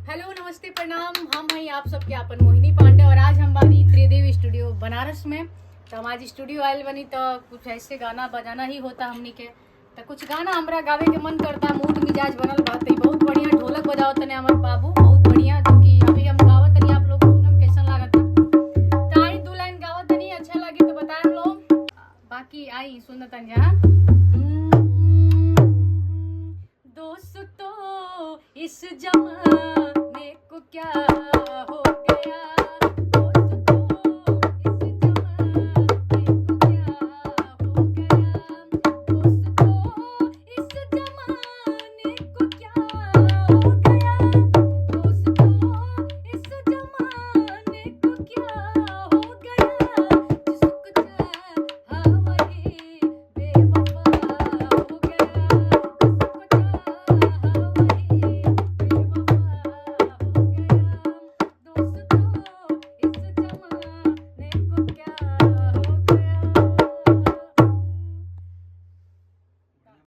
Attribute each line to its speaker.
Speaker 1: Hello नमस्ते प्रणाम, हम हैं आप सबके अपन मोहिनी पांडे और आज हम बानी त्रिदेव स्टूडियो बनारस में। तो हम आज स्टूडियो आयल बनी तो कुछ ऐसे गाना बजाना ही होता हमनी के। तो कुछ गाना हमरा गावे के मन करता, मूड मिजाज बनल बात है। बहुत बढ़िया ढोलक बजाओ तने हमार बाबू, बहुत बढ़िया, जो कि अभी हम गावत तनी, आप लोग सुनम कैसन लागत। तो आई दो लाइन गावत तनी, अच्छा लगी तो बताएं लोग, बाकी आई सुनतन जा। दोस्तों इस जमाने को क्या